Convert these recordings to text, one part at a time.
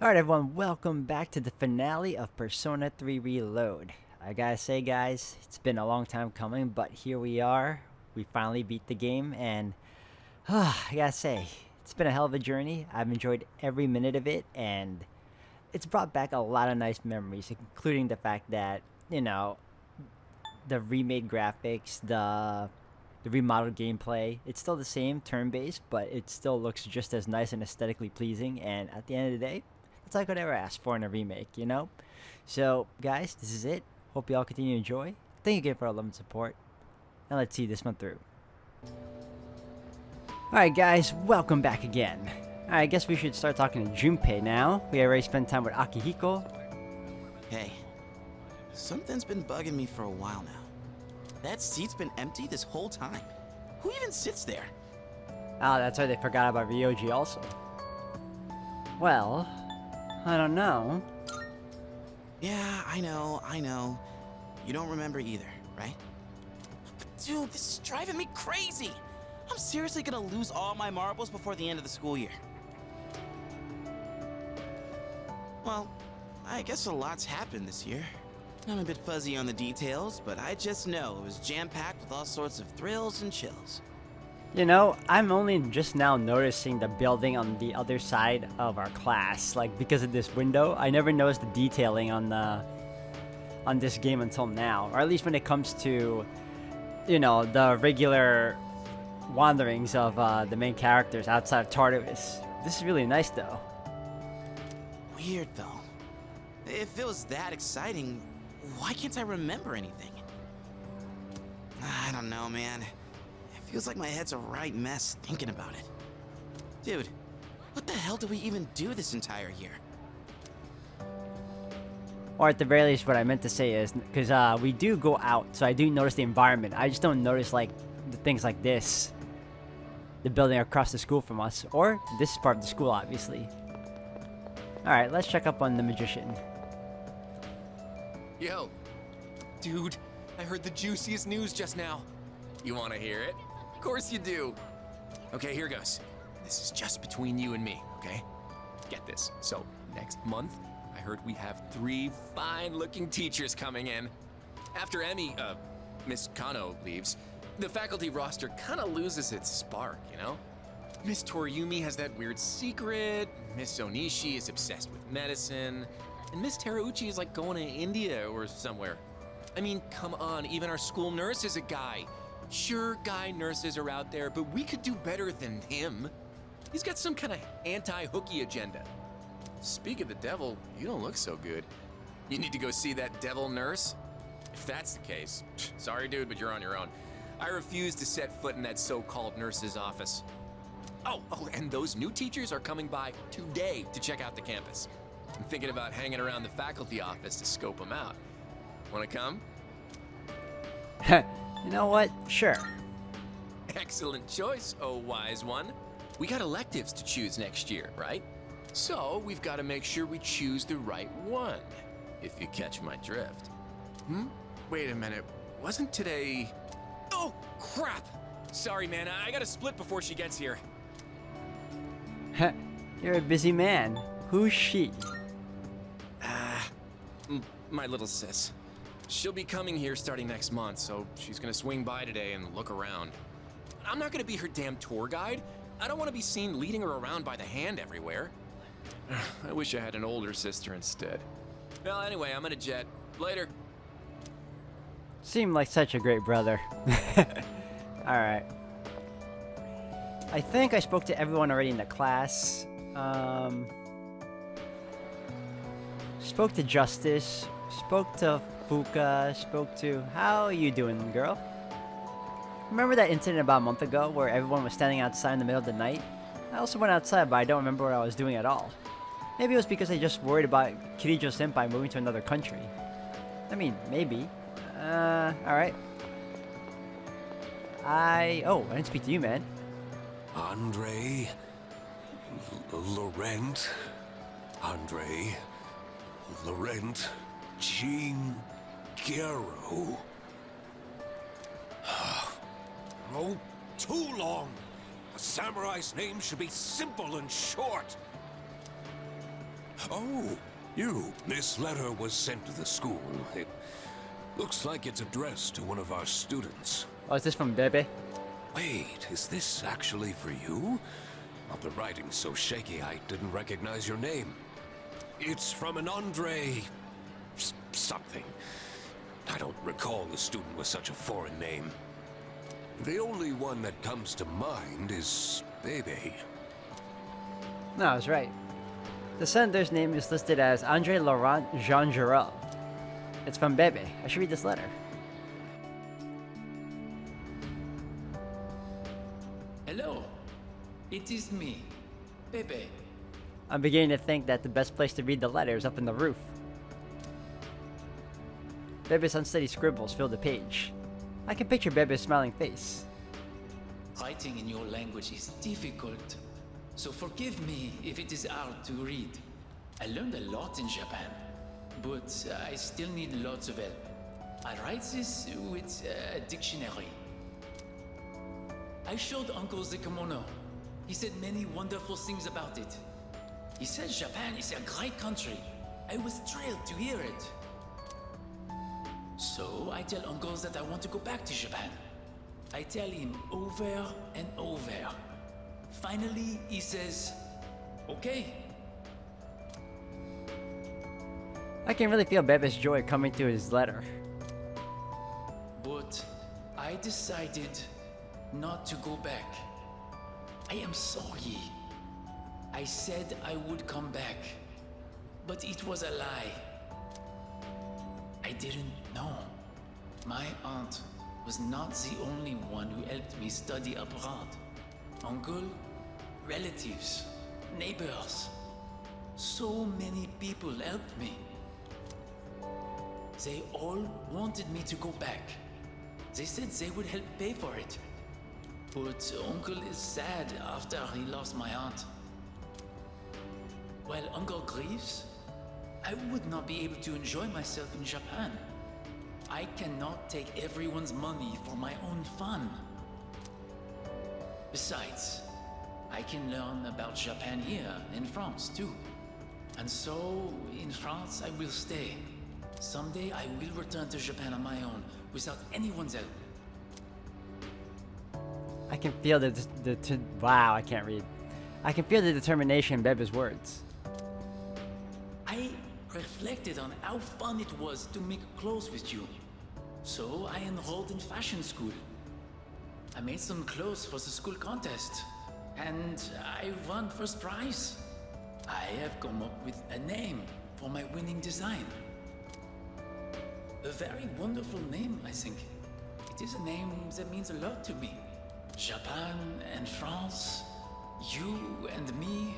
Alright everyone, welcome back to the finale of Persona 3 Reload. I gotta say guys, it's been a long time coming, but here we are. We finally beat the game and I gotta say, it's been a hell of a journey. I've enjoyed every minute of it and it's brought back a lot of nice memories, including the fact that, the remade graphics, the remodeled gameplay, it's still the same turn-based, but it still looks just as nice and aesthetically pleasing, and at the end of the day, that's all I could ever ask for in a remake. So, guys, this is it. Hope you all continue to enjoy. Thank you again for all love and support. And let's see this one through. Alright, guys, welcome back again. Alright, I guess we should start talking to Junpei now. We already spent time with Akihiko. Hey, something's been bugging me for a while now. That seat's been empty this whole time. Who even sits there? Oh, that's why they forgot about Ryoji also. Well, I don't know. Yeah, I know. You don't remember either, right? But dude, this is driving me crazy. I'm seriously gonna lose all my marbles before the end of the school year. Well, I guess a lot's happened this year. I'm a bit fuzzy on the details, but I just know it was jam-packed with all sorts of thrills and chills. I'm only just now noticing the building on the other side of our class, like because of this window. I never noticed the detailing on this game until now, or at least when it comes to, the regular wanderings of the main characters outside of Tartarus. This is really nice, though. Weird, though. If it was that exciting, why can't I remember anything? I don't know, man. It feels like my head's a right mess thinking about it. Dude, what the hell do we even do this entire year? Or at the very least, what I meant to say is, because we do go out, so I do notice the environment. I just don't notice, like, the things like this. The building across the school from us. Or, this is part of the school, obviously. Alright, let's check up on the magician. Yo, dude, I heard the juiciest news just now. You want to hear it? Of course you do. Okay, here goes. This is just between you and me, okay? Get this. So, next month, I heard we have 3 fine-looking teachers coming in. After Miss Kano leaves, the faculty roster kind of loses its spark, Miss Toriumi has that weird secret, Miss Onishi is obsessed with medicine, and Miss Terauchi is like going to India or somewhere. I mean, come on, even our school nurse is a guy. Sure, guy nurses are out there, but we could do better than him. He's got some kind of anti-hooky agenda. Speak of the devil, you don't look so good. You need to go see that devil nurse? If that's the case, sorry dude, but you're on your own. I refuse to set foot in that so-called nurse's office. Oh, and those new teachers are coming by today to check out the campus. I'm thinking about hanging around the faculty office to scope them out. Wanna come? You know what? Sure. Excellent choice, oh wise one. We got electives to choose next year, right? So we've got to make sure we choose the right one, if you catch my drift. Wait a minute, wasn't today... Oh, crap! Sorry, man, I gotta split before she gets here. You're a busy man. Who's she? My little sis. She'll be coming here starting next month, so she's gonna swing by today and look around. I'm not gonna be her damn tour guide. I don't want to be seen leading her around by the hand everywhere. I wish I had an older sister instead. Well, anyway, I'm gonna jet. Later. Seemed like such a great brother. Alright. I think I spoke to everyone already in the class. Spoke to Justice. Spoke to Fuka. Spoke to... How are you doing, girl? Remember that incident about a month ago where everyone was standing outside in the middle of the night? I also went outside, but I don't remember what I was doing at all. Maybe it was because I just worried about Kirijo-senpai moving to another country. I mean, maybe. Alright. Oh, I didn't speak to you, man. Andre... Laurent... Andre... Laurent... Jean... Guerrero... Oh, too long! A samurai's name should be simple and short! Oh, you. This letter was sent to the school. It looks like it's addressed to one of our students. Oh, is this from Bebe? Wait, is this actually for you? Well, the writing's so shaky I didn't recognize your name. It's from an Andre... something. I don't recall the student with such a foreign name. The only one that comes to mind is Bebe. No, I was right. The sender's name is listed as Andre Laurent Jean Jarrell. It's from Bebe. I should read this letter. Hello, it is me, Bebe. I'm beginning to think that the best place to read the letter is up in the roof. Bebe's unsteady scribbles fill the page. I can picture Bebe's smiling face. Writing in your language is difficult, so forgive me if it is hard to read. I learned a lot in Japan, but I still need lots of help. I write this with a dictionary. I showed Uncle the kimono. He said many wonderful things about it. He said Japan is a great country. I was thrilled to hear it. So I tell Uncle that I want to go back to Japan. I tell him over and over. Finally, he says, okay. I can really feel Bebe's joy coming through his letter. But I decided not to go back. I am sorry. I said I would come back, but it was a lie. I didn't know. My aunt was not the only one who helped me study abroad. Uncle, relatives, neighbors. So many people helped me. They all wanted me to go back. They said they would help pay for it. But Uncle is sad after he lost my aunt. While Uncle grieves, I would not be able to enjoy myself in Japan. I cannot take everyone's money for my own fun. Besides, I can learn about Japan here in France too. And so, in France, I will stay. Someday I will return to Japan on my own, without anyone's help. I can feel wow, I can't read. I can feel the determination in Bebe's words. I reflected on how fun it was to make clothes with you. So I enrolled in fashion school. I made some clothes for the school contest, and I won first prize. I have come up with a name for my winning design. A very wonderful name, I think. It is a name that means a lot to me. Japan and France, you and me,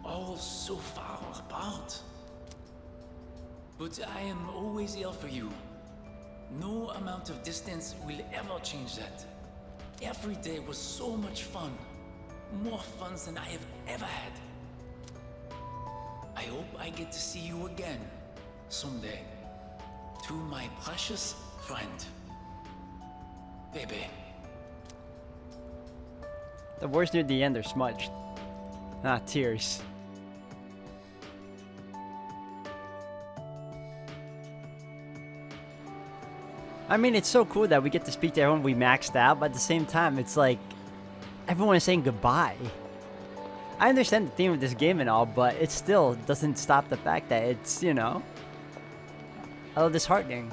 all so far apart. But I am always here for you. No amount of distance will ever change that. Every day was so much fun. More fun than I have ever had. I hope I get to see you again someday. To my precious friend, Bebe. The words near the end are smudged. Ah, tears. I mean, it's so cool that we get to speak to everyone we maxed out, but at the same time, it's like everyone is saying goodbye. I understand the theme of this game and all, but it still doesn't stop the fact that it's, you know, a little disheartening.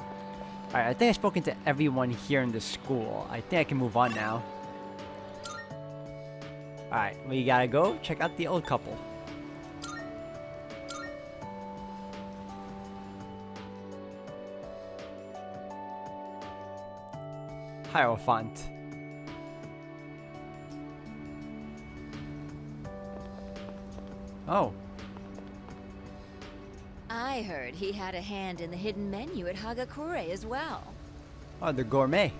Alright, I think I've spoken to everyone here in the school. I think I can move on now. Alright, we gotta go check out the old couple. Hierophant. Oh. I heard he had a hand in the hidden menu at Hagakure as well. Oh, the gourmet.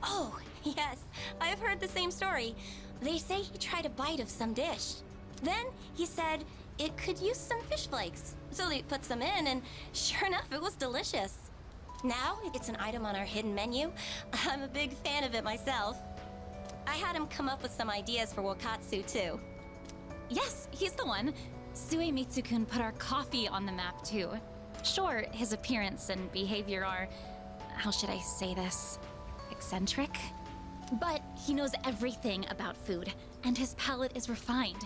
Oh, yes. I've heard the same story. They say he tried a bite of some dish. Then he said it could use some fish flakes. So they put some in, and sure enough, it was delicious. Now it's an item on our hidden menu. I'm a big fan of it myself. I had him come up with some ideas for Wakatsu, too. Yes, he's the one. Suemitsu-kun put our coffee on the map too. Sure, his appearance and behavior are, how should I say this, eccentric? But he knows everything about food, and his palate is refined.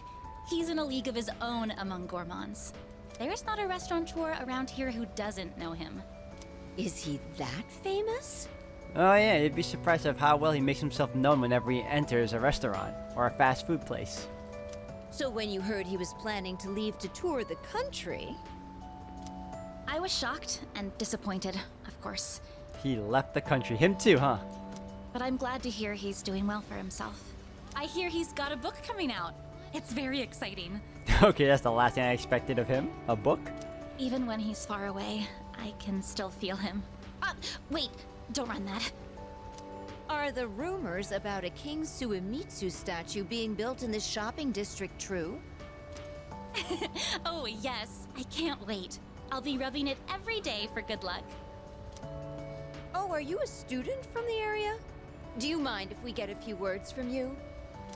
He's in a league of his own among gourmands. There's not a restaurateur around here who doesn't know him. Is he that famous? Oh yeah, you'd be surprised of how well he makes himself known whenever he enters a restaurant or a fast food place. So when you heard he was planning to leave to tour the country... I was shocked and disappointed, of course. He left the country. Him too, huh? But I'm glad to hear he's doing well for himself. I hear he's got a book coming out. It's very exciting. Okay, that's the last thing I expected of him. A book? Even when he's far away, I can still feel him. Wait, don't run that. Are the rumors about a King Suemitsu statue being built in this shopping district true? Oh, yes, I can't wait. I'll be rubbing it every day for good luck. Oh, are you a student from the area? Do you mind if we get a few words from you?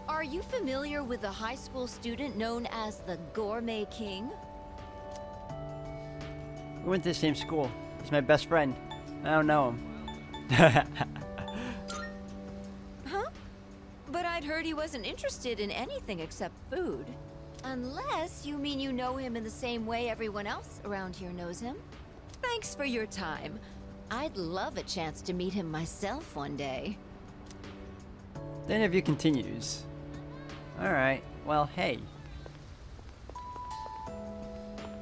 Are you familiar with a high school student known as the Gourmet King? We went to the same school. He's my best friend. I don't know him. Huh? But I'd heard he wasn't interested in anything except food. Unless you mean you know him in the same way everyone else around here knows him. Thanks for your time. I'd love a chance to meet him myself one day. The interview continues. Alright, well, hey.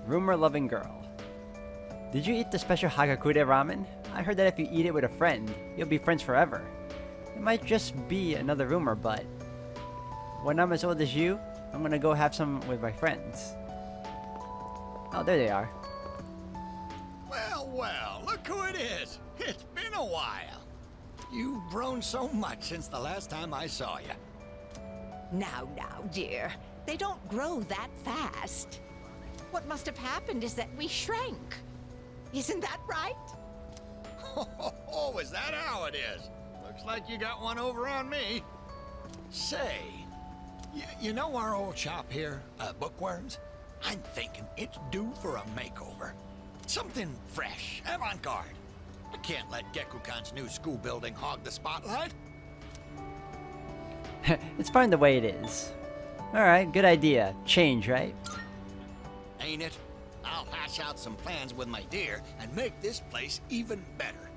Rumor-loving girl. Did you eat the special Hagakure ramen? I heard that if you eat it with a friend, you'll be friends forever. It might just be another rumor, but when I'm as old as you, I'm gonna go have some with my friends. Oh, there they are. Well, well, look who it is. It's been a while. You've grown so much since the last time I saw you. Now, dear. They don't grow that fast. What must have happened is that we shrank. Isn't that right? Oh, is that how it is? Looks like you got one over on me. Say, you know our old shop here, Bookworms? I'm thinking it's due for a makeover. Something fresh, avant-garde. I can't let Gekukan's new school building hog the spotlight. It's fine the way it is. Alright, good idea. Change, right? Ain't it? I'll hash out some plans with my dear and make this place even better.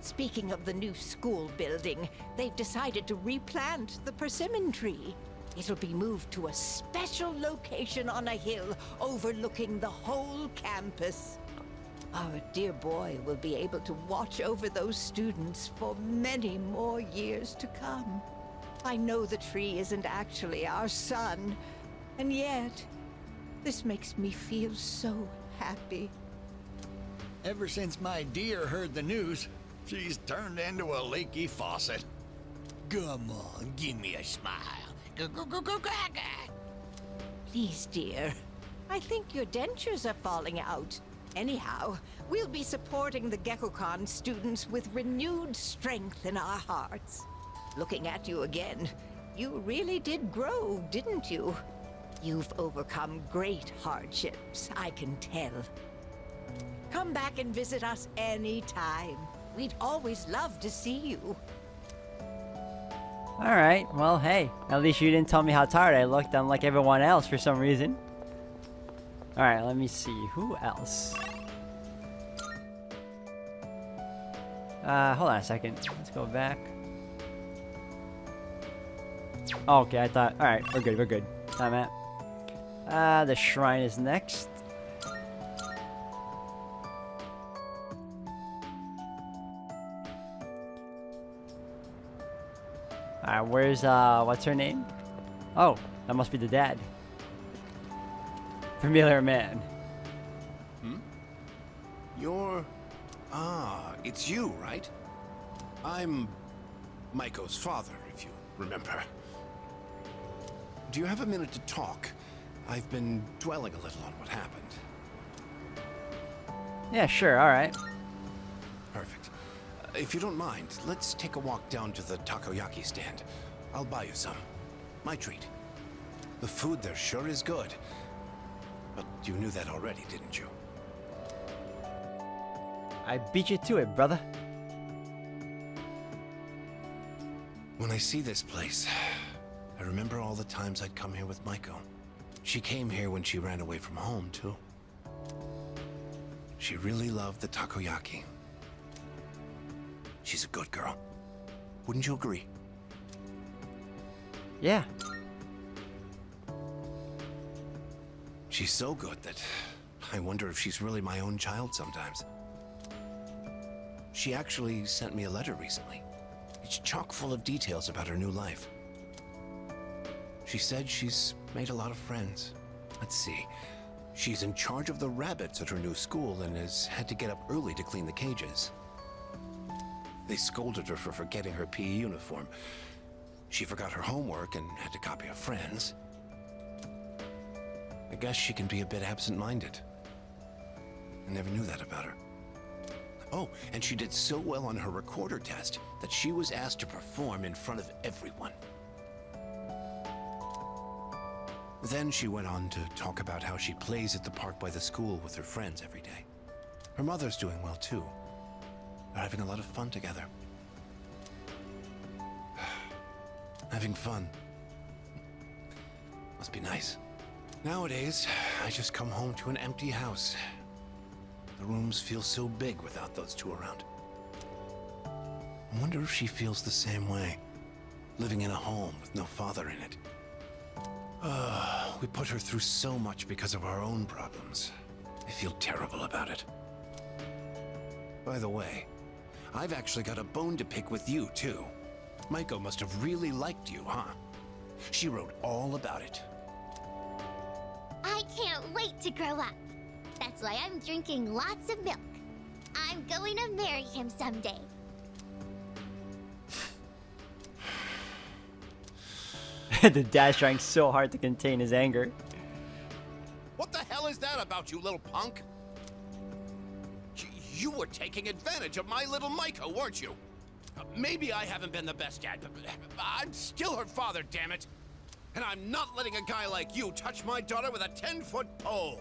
Speaking of the new school building, they've decided to replant the persimmon tree. It'll be moved to a special location on a hill overlooking the whole campus. Our dear boy will be able to watch over those students for many more years to come. I know the tree isn't actually our son, and yet, this makes me feel so happy. Ever since my dear heard the news, she's turned into a leaky faucet. Come on, give me a smile. Please, dear. I think your dentures are falling out. Anyhow, we'll be supporting the Gekukan students with renewed strength in our hearts. Looking at you again, you really did grow, didn't you? You've overcome great hardships, I can tell. Come back and visit us anytime. We'd always love to see you. Alright, well, hey. At least you didn't tell me how tired I looked, unlike everyone else for some reason. Alright, let me see. Who else? Hold on a second. Let's go back. Oh, okay, I thought... Alright, we're good. I'm at... the shrine is next. Alright, where's, what's her name? Oh, that must be the dad. Familiar man. You're... it's you, right? I'm Maiko's father, if you remember. Do you have a minute to talk? I've been dwelling a little on what happened. Yeah, sure, alright. Perfect. If you don't mind, let's take a walk down to the takoyaki stand. I'll buy you some. My treat. The food there sure is good. But you knew that already, didn't you? I beat you to it, brother. When I see this place, I remember all the times I'd come here with Maiko. She came here when she ran away from home, too. She really loved the takoyaki. She's a good girl. Wouldn't you agree? Yeah. She's so good that I wonder if she's really my own child sometimes. She actually sent me a letter recently. It's chock full of details about her new life. She said she's made a lot of friends. Let's see. She's in charge of the rabbits at her new school and has had to get up early to clean the cages. They scolded her for forgetting her PE uniform. She forgot her homework and had to copy a friend's. I guess she can be a bit absent-minded. I never knew that about her. Oh, and she did so well on her recorder test that she was asked to perform in front of everyone. Then she went on to talk about how she plays at the park by the school with her friends every day. Her mother's doing well too. They're having a lot of fun together. Having fun. Must be nice. Nowadays, I just come home to an empty house. The rooms feel so big without those two around. I wonder if she feels the same way, living in a home with no father in it. We put her through so much because of our own problems. I feel terrible about it. By the way, I've actually got a bone to pick with you, too. Maiko must have really liked you, huh? She wrote all about it. I can't wait to grow up. That's why I'm drinking lots of milk. I'm going to marry him someday. The dad's trying so hard to contain his anger. What the hell is that about, you little punk? You were taking advantage of my little Maiko, weren't you? Maybe I haven't been the best dad, but I'm still her father, damn it. And I'm not letting a guy like you touch my daughter with a 10-foot pole.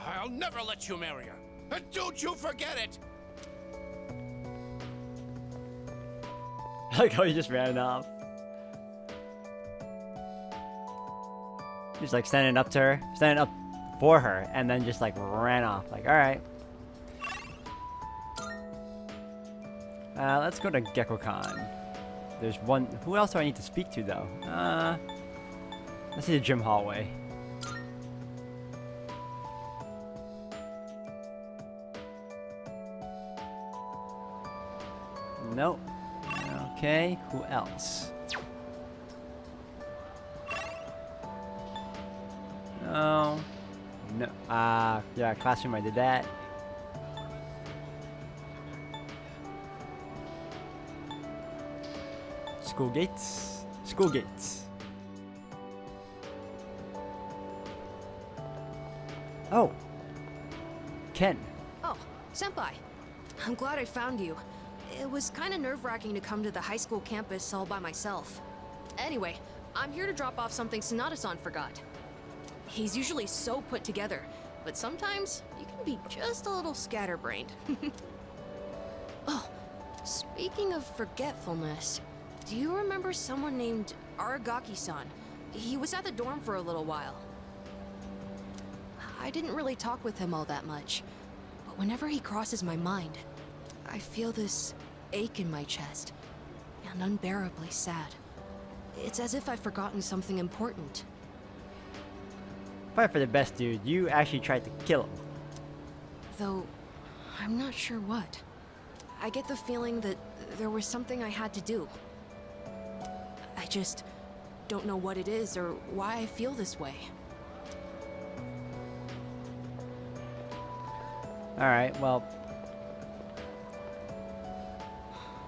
I'll never let you marry her. And don't you forget it! I like how he just ran off. He's like standing up to her, standing up for her, and then just like ran off. Like, alright. Let's go to GeckoCon. There's one. Who else do I need to speak to though? Let's see the gym hallway. Nope. Okay, who else? No. No. Yeah, classroom, I did that. School gates. School gates. Oh. Ken. Oh, Senpai. I'm glad I found you. It was kind of nerve-wracking to come to the high school campus all by myself. Anyway, I'm here to drop off something Sonata-san forgot. He's usually so put together, but sometimes you can be just a little scatterbrained. Oh, speaking of forgetfulness, do you remember someone named Aragaki-san? He was at the dorm for a little while. I didn't really talk with him all that much, but whenever he crosses my mind, I feel this ache in my chest, and unbearably sad. It's as if I've forgotten something important. Fight for the best, dude. You actually tried to kill him. Though, I'm not sure what. I get the feeling that there was something I had to do. I just don't know what it is or why I feel this way. Alright, well.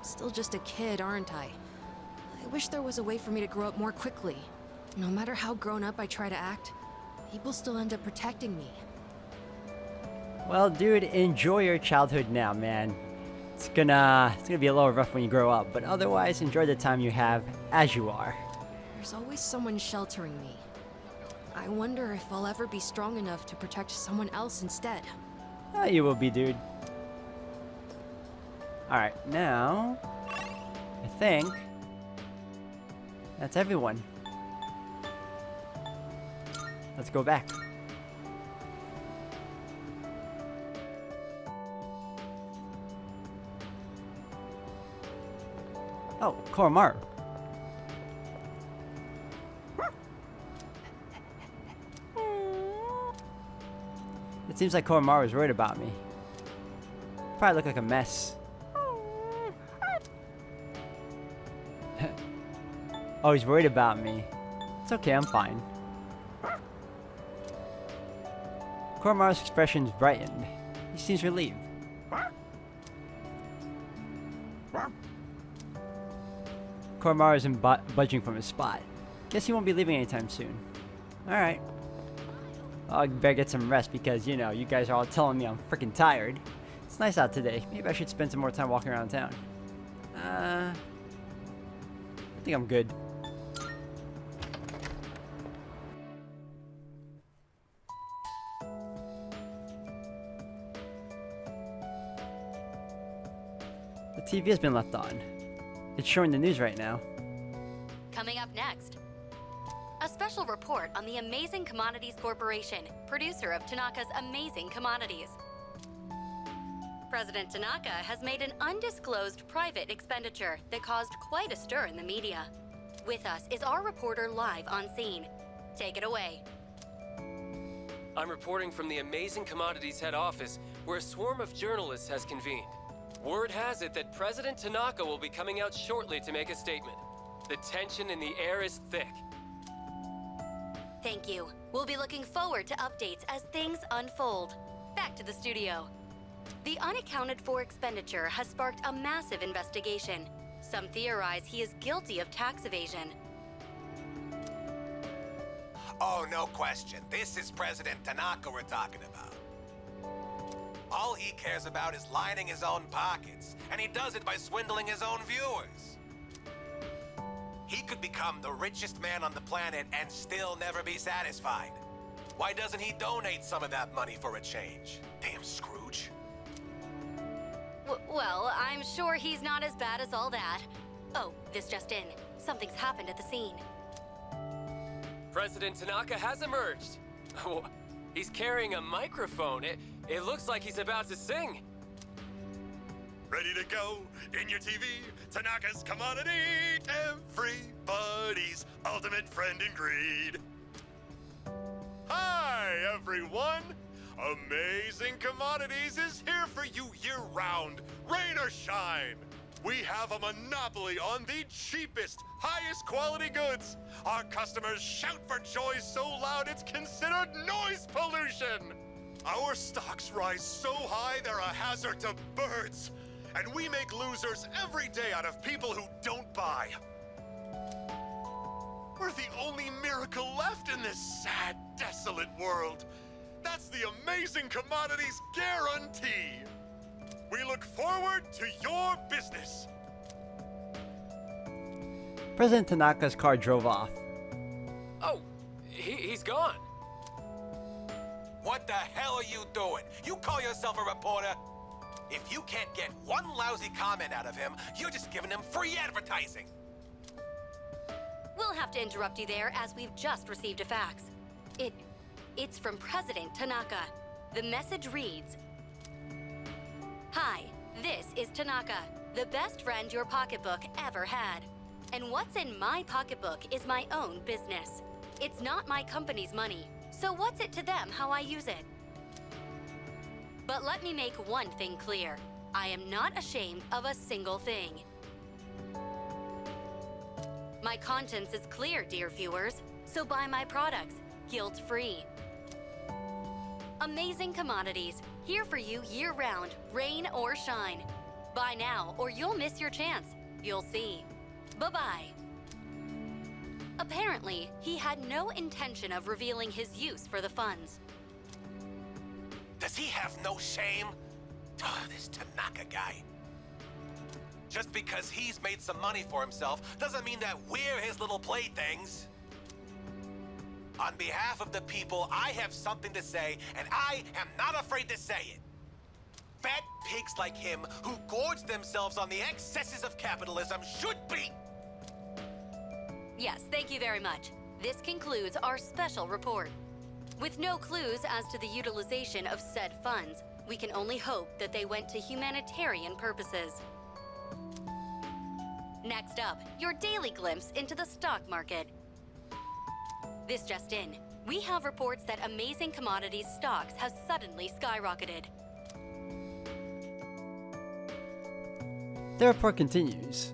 Still just a kid, aren't I? I wish there was a way for me to grow up more quickly. No matter how grown up I try to act, people still end up protecting me. Well, dude, enjoy your childhood now, man. It's gonna be a little rough when you grow up, but otherwise, enjoy the time you have as you are. There's always someone sheltering me. I wonder if I'll ever be strong enough to protect someone else instead. Oh, you will be, dude. Alright, now... I think... that's everyone. Let's go back. Oh, Koromaru. It seems like Koromaru is worried about me. Probably look like a mess. Oh, he's worried about me. It's okay, I'm fine. Koromaru's expression's brightened. He seems relieved. Koromaru isn't budging from his spot. Guess he won't be leaving anytime soon. Alright. I better get some rest because, you know, you guys are all telling me I'm freaking tired. It's nice out today. Maybe I should spend some more time walking around town. I think I'm good. The TV has been left on. It's showing the news right now. Coming up next, a special report on the Amazing Commodities Corporation, producer of Tanaka's Amazing Commodities. President Tanaka has made an undisclosed private expenditure that caused quite a stir in the media. With us is our reporter live on scene. Take it away. I'm reporting from the Amazing Commodities head office, where a swarm of journalists has convened. Word has it that President Tanaka will be coming out shortly to make a statement. The tension in the air is thick. Thank you. We'll be looking forward to updates as things unfold. Back to the studio. The unaccounted for expenditure has sparked a massive investigation. Some theorize he is guilty of tax evasion. Oh, no question. This is President Tanaka we're talking about. All he cares about is lining his own pockets, and he does it by swindling his own viewers. He could become the richest man on the planet and still never be satisfied. Why doesn't he donate some of that money for a change? Damn Scrooge. Well, I'm sure he's not as bad as all that. Oh, this just in. Something's happened at the scene. President Tanaka has emerged. Oh, he's carrying a microphone. It looks like he's about to sing. Ready to go in your TV? Tanaka's Commodity, everybody's ultimate friend in greed. Hi, everyone. Amazing Commodities is here for you year-round, rain or shine. We have a monopoly on the cheapest, highest quality goods. Our customers shout for joy so loud it's considered noise pollution. Our stocks rise so high they're a hazard to birds. And we make losers every day out of people who don't buy. We're the only miracle left in this sad, desolate world. That's the Amazing Commodities guarantee. We look forward to your business. President Tanaka's car drove off. Oh, he's gone. What the hell are you doing? You call yourself a reporter? If you can't get one lousy comment out of him, you're just giving him free advertising. We'll have to interrupt you there as we've just received a fax. It's from President Tanaka. The message reads, "Hi, this is Tanaka, the best friend your pocketbook ever had. And what's in my pocketbook is my own business. It's not my company's money, so what's it to them how I use it? But let me make one thing clear. I am not ashamed of a single thing. My conscience is clear, dear viewers, so buy my products, guilt-free. Amazing Commodities, here for you year-round, rain or shine. Buy now or you'll miss your chance. You'll see. Bye-bye." Apparently, he had no intention of revealing his use for the funds. Does he have no shame? Oh, this Tanaka guy. Just because he's made some money for himself doesn't mean that we're his little playthings. On behalf of the people, I have something to say, and I am not afraid to say it. Fat pigs like him, who gorge themselves on the excesses of capitalism, should be... Yes, thank you very much. This concludes our special report. With no clues as to the utilization of said funds, we can only hope that they went to humanitarian purposes. Next up, your daily glimpse into the stock market. This just in. We have reports that Amazing Commodities stocks have suddenly skyrocketed. The report continues.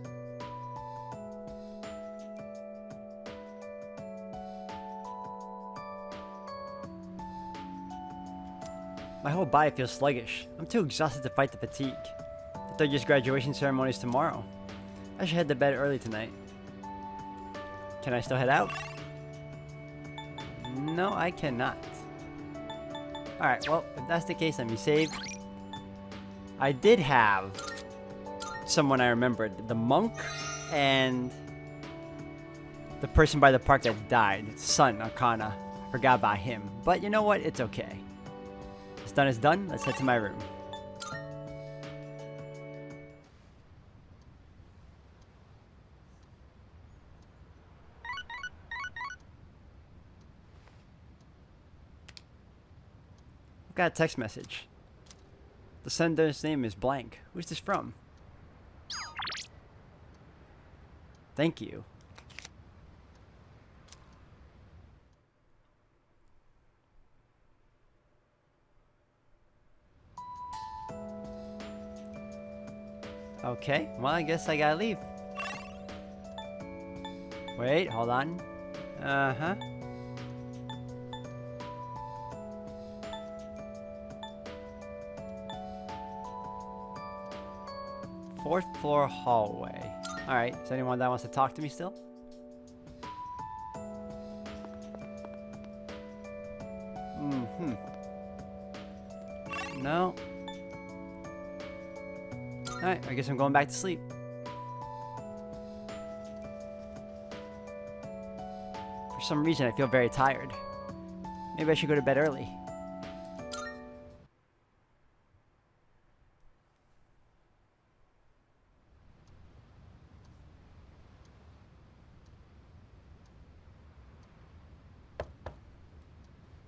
My whole body feels sluggish. I'm too exhausted to fight the fatigue. The third year's graduation ceremony is tomorrow. I should head to bed early tonight. Can I still head out? No, I cannot. Alright, well, if that's the case, let me save. I did have someone I remembered. The monk and the person by the park that died. Son, Akana. Forgot about him. But you know what? It's okay. What's done is done. Let's head to my room. I've got a text message. The sender's name is blank. Who's this from? Thank you. Okay, well, I guess I gotta leave. Wait, hold on. Uh-huh. Fourth floor hallway. Alright, is anyone that wants to talk to me still? Mm-hmm. No. Alright, I guess I'm going back to sleep. For some reason, I feel very tired. Maybe I should go to bed early.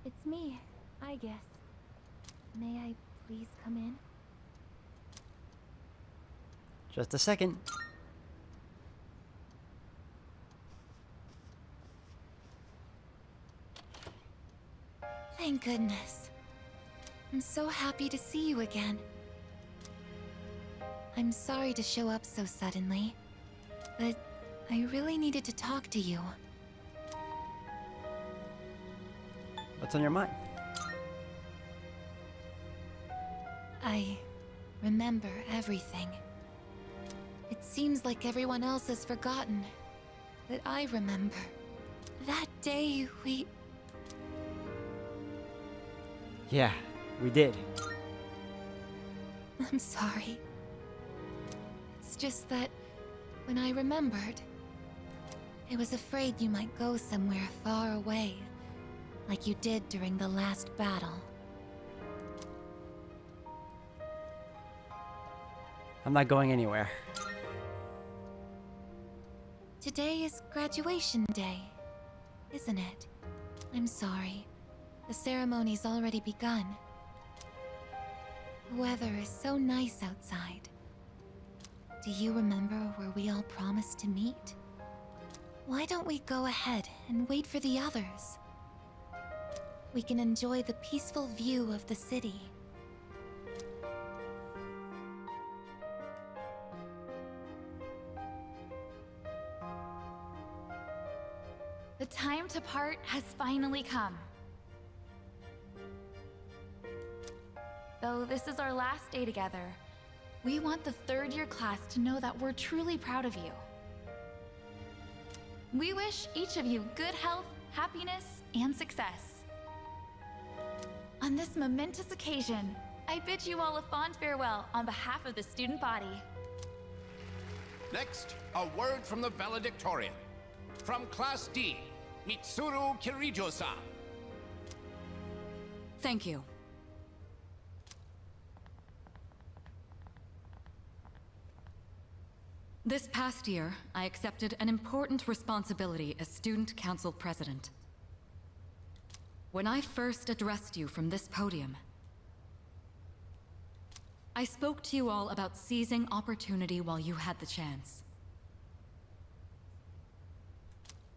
It's me, I guess. May I please come in? Just a second. Thank goodness. I'm so happy to see you again. I'm sorry to show up so suddenly, but I really needed to talk to you. What's on your mind? I remember everything. It seems like everyone else has forgotten, but I remember. That day we... Yeah, we did. I'm sorry. It's just that when I remembered, I was afraid you might go somewhere far away, like you did during the last battle. I'm not going anywhere. Today is graduation day, isn't it? I'm sorry. The ceremony's already begun. The weather is so nice outside. Do you remember where we all promised to meet? Why don't we go ahead and wait for the others? We can enjoy the peaceful view of the city. The time to part has finally come. Though this is our last day together, we want the third-year class to know that we're truly proud of you. We wish each of you good health, happiness, and success. On this momentous occasion, I bid you all a fond farewell on behalf of the student body. Next, a word from the valedictorian. From Class D, Mitsuru Kirijo-san. Thank you. This past year, I accepted an important responsibility as Student Council President. When I first addressed you from this podium, I spoke to you all about seizing opportunity while you had the chance.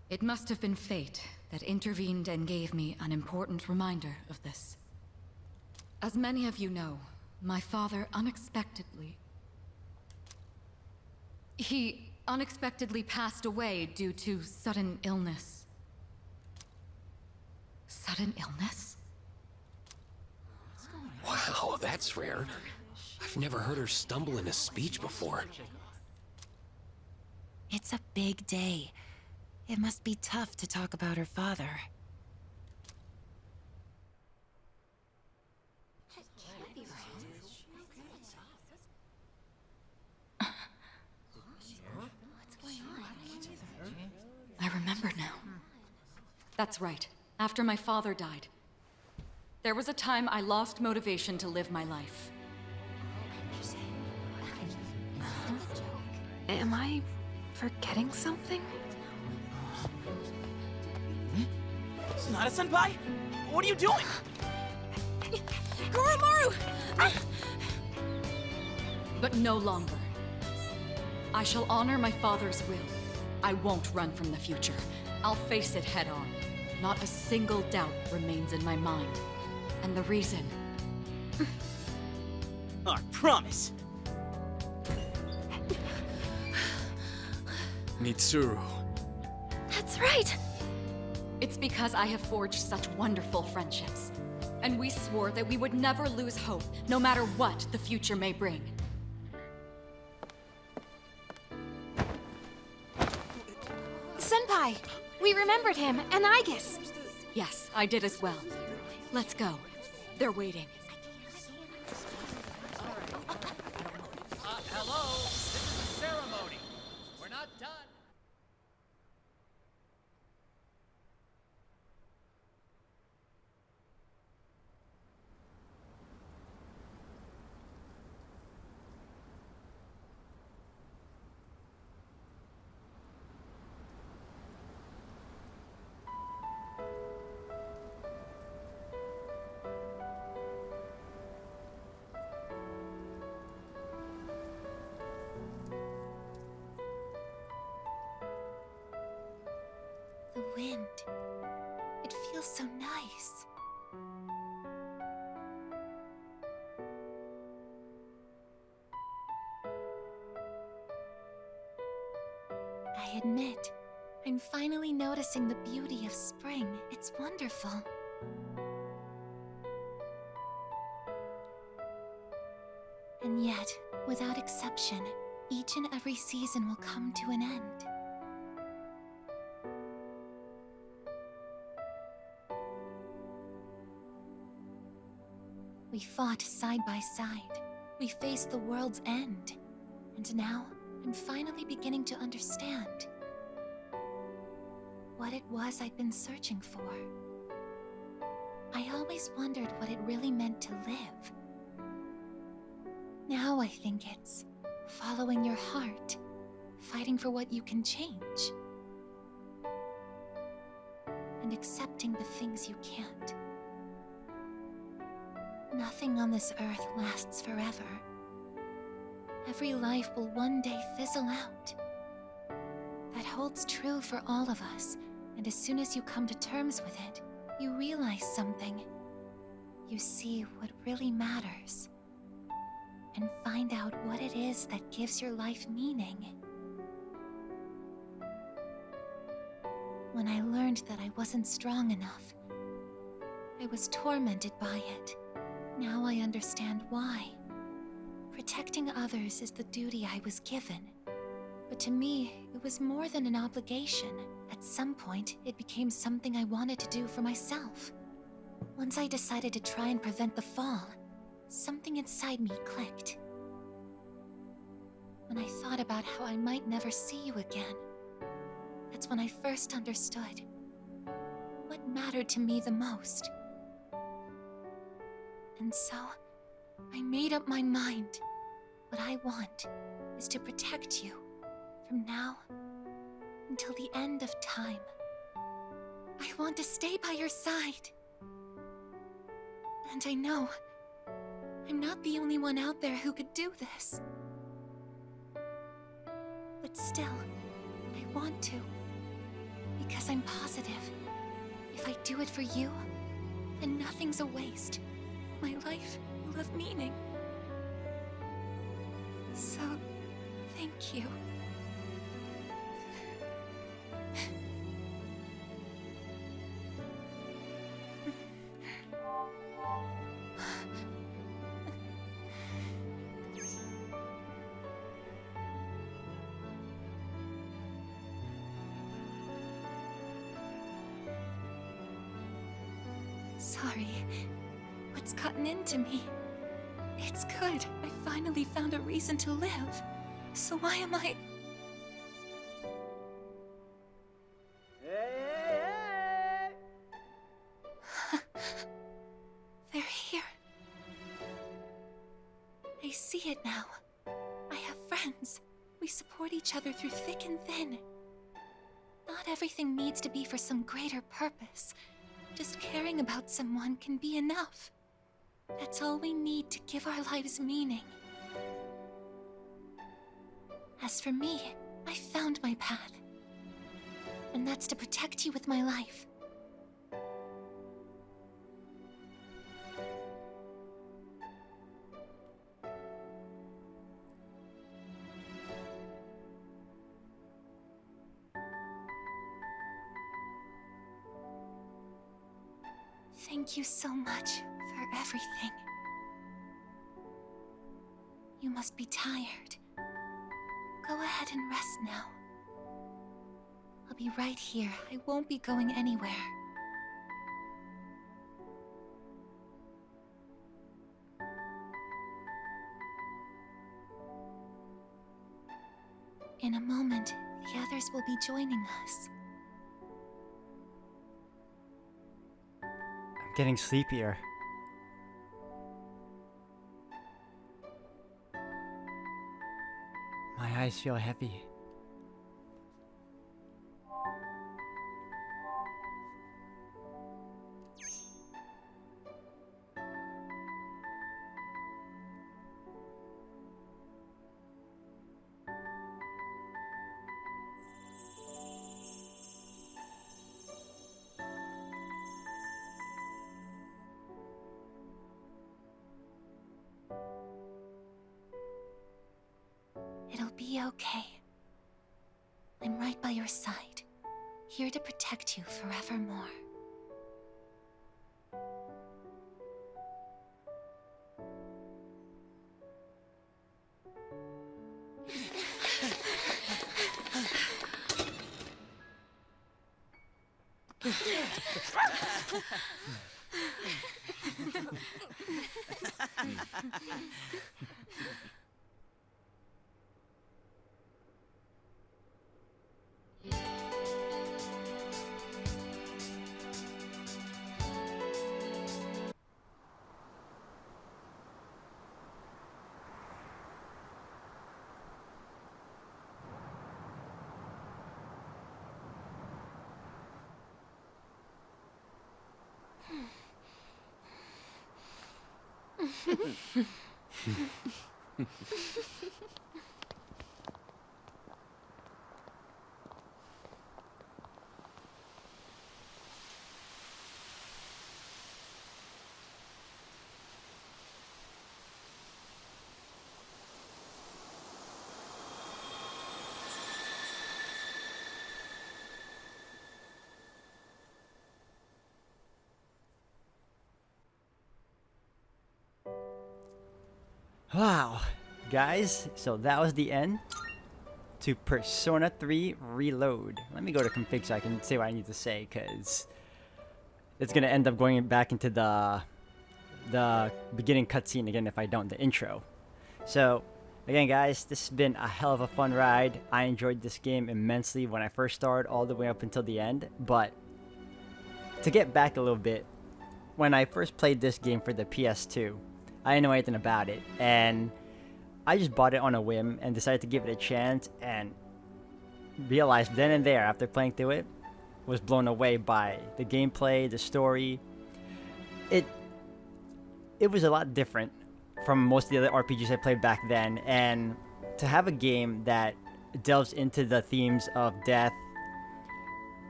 It must have been fate that intervened and gave me an important reminder of this. As many of you know, my father He unexpectedly passed away due to sudden illness. Sudden illness? Wow, that's rare. I've never heard her stumble in a speech before. It's a big day. It must be tough to talk about her father. I remember now. That's right. After my father died, there was a time I lost motivation to live my life. Am I forgetting something? Sonata-senpai? What are you doing? Goromaru! But no longer. I shall honor my father's will. I won't run from the future. I'll face it head on. Not a single doubt remains in my mind. And the reason... Our promise. Mitsuru. That's right! It's because I have forged such wonderful friendships. And we swore that we would never lose hope, no matter what the future may bring. Senpai! We remembered him, and Aigis! Yes, I did as well. Let's go. They're waiting. Hello, this is a ceremony. We're not done. The wind. It feels so nice. I admit, I'm finally noticing the beauty of spring. It's wonderful. And yet, without exception, each and every season will come to an end. We fought side by side. We faced the world's end. And now, I'm finally beginning to understand what it was I'd been searching for. I always wondered what it really meant to live. Now I think it's following your heart, fighting for what you can change, and accepting the things you can't. Nothing on this earth lasts forever. Every life will one day fizzle out. That holds true for all of us, and as soon as you come to terms with it, you realize something. You see what really matters, and find out what it is that gives your life meaning. When I learned that I wasn't strong enough, I was tormented by it. Now I understand why. Protecting others is the duty I was given. But to me, it was more than an obligation. At some point, it became something I wanted to do for myself. Once I decided to try and prevent the fall, something inside me clicked. When I thought about how I might never see you again, that's when I first understood. what mattered to me the most. And so, I made up my mind. What I want is to protect you from now until the end of time. I want to stay by your side. And I know I'm not the only one out there who could do this. But still, I want to. Because I'm positive. If I do it for you, then nothing's a waste. My life will have meaning. So, thank you. Sorry. What's gotten into me? It's good. I finally found a reason to live. So why am I... They're here. I see it now. I have friends. We support each other through thick and thin. Not everything needs to be for some greater purpose. Just caring about someone can be enough. That's all we need to give our lives meaning. As for me, I found my path. And that's to protect you with my life. Thank you so much for everything. You must be tired. Go ahead and rest now. I'll be right here. I won't be going anywhere. In a moment, the others will be joining us. Getting sleepier. My eyes feel heavy. It'll be okay. I'm right by your side, here to protect you forevermore. Wow, guys, so that was the end to Persona 3 Reload. Let me go to config so I can say what I need to say, because it's gonna end up going back into the beginning cutscene again if I don't, the intro. So again, guys, this has been a hell of a fun ride. I enjoyed this game immensely when I first started all the way up until the end, but to get back a little bit, when I first played this game for the PS2, I didn't know anything about it, and I just bought it on a whim and decided to give it a chance, and realized then and there, after playing through it, was blown away by the gameplay, the story. It was a lot different from most of the other RPGs I played back then, and to have a game that delves into the themes of death,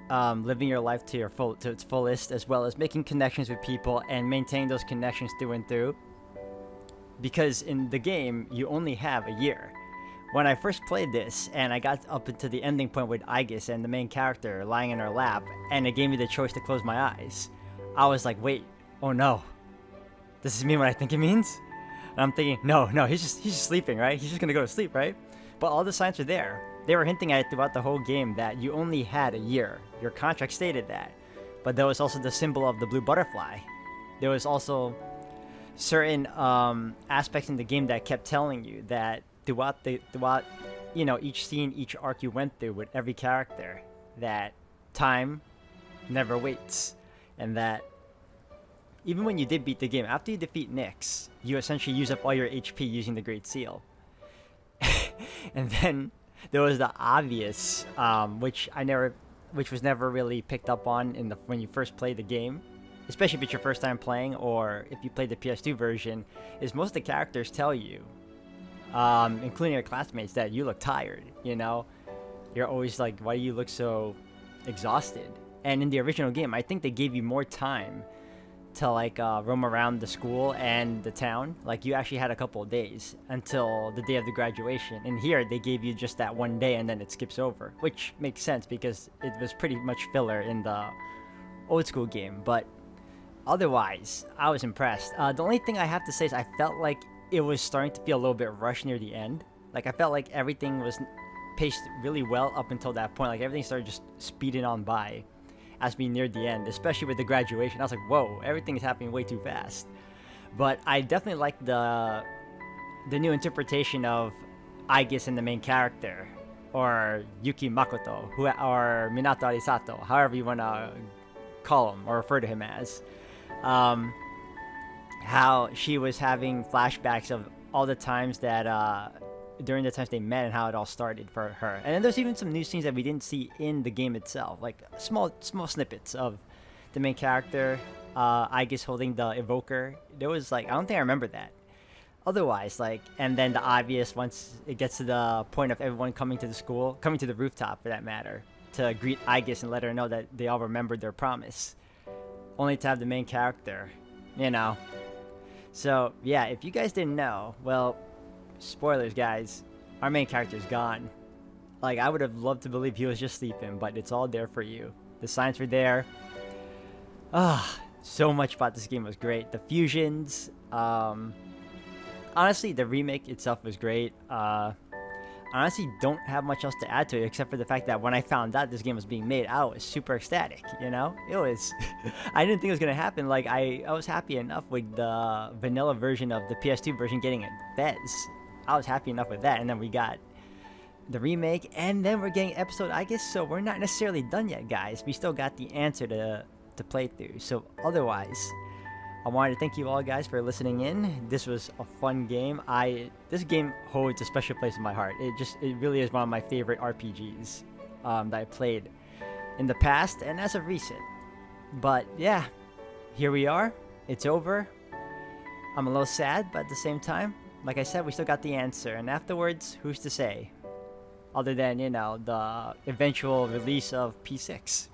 living your life to its fullest, as well as making connections with people and maintaining those connections through and through. Because in the game, you only have a year. When I first played this, and I got up into the ending point with Aigis and the main character lying in her lap, and it gave me the choice to close my eyes, I was like, wait, oh no. Does this mean what I think it means? And I'm thinking, no, he's just sleeping, right? He's just gonna go to sleep, right? But all the signs are there. They were hinting at it throughout the whole game that you only had a year. Your contract stated that. But there was also the symbol of the blue butterfly. There was also certain aspects in the game that kept telling you that throughout each scene, each arc you went through with every character, that time never waits, and that even when you did beat the game, after you defeat Nyx, you essentially use up all your HP using the Great Seal. And then there was the obvious, which was never really picked up on when you first played the game, especially if it's your first time playing, or if you played the PS2 version, is most of the characters tell you, including your classmates, that you look tired, you know? You're always like, why do you look so exhausted? And in the original game, I think they gave you more time to like roam around the school and the town. Like, you actually had a couple of days until the day of the graduation. And here, they gave you just that one day and then it skips over, which makes sense because it was pretty much filler in the old school game. But otherwise, I was impressed. The only thing I have to say is I felt like it was starting to feel a little bit rushed near the end. Like, I felt like everything was paced really well up until that point. Like, everything started just speeding on by as we neared the end, especially with the graduation. I was like, whoa, everything is happening way too fast. But I definitely like the new interpretation of Aigis and the main character, or Yuki Makoto, or Minato Arisato, however you want to call him or refer to him as. How she was having flashbacks of all the times that during the times they met and how it all started for her. And then there's even some new scenes that we didn't see in the game itself, like small snippets of the main character, Aigis holding the evoker. There was like, I don't think I remember that. Otherwise, like, and then the obvious, once it gets to the point of everyone coming to the rooftop for that matter, to greet Aigis and let her know that they all remembered their promise, only to have the main character, you know. So yeah, if you guys didn't know, well, spoilers, guys, our main character's gone. Like, I would have loved to believe he was just sleeping, but it's all there for you. The signs were there. So much about this game was great. The fusions, honestly, the remake itself was great. Honestly, don't have much else to add to it except for the fact that when I found out this game was being made, I was super ecstatic, you know? It was... I didn't think it was going to happen. Like, I was happy enough with the vanilla version of the PS2 version getting a Fez. I was happy enough with that, and then we got the remake, and then we're getting episode, I guess, so we're not necessarily done yet, guys. We still got the answer to play through. So otherwise, I wanted to thank you all, guys, for listening in. This was a fun game. This game holds a special place in my heart. It really is one of my favorite RPGs that I played in the past and as of recent. But yeah, here we are. It's over. I'm a little sad, but at the same time, like I said, we still got the answer. And afterwards, who's to say? Other than, you know, the eventual release of P6.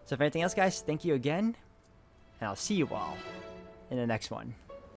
So if anything else, guys, thank you again. And I'll see you all in the next one.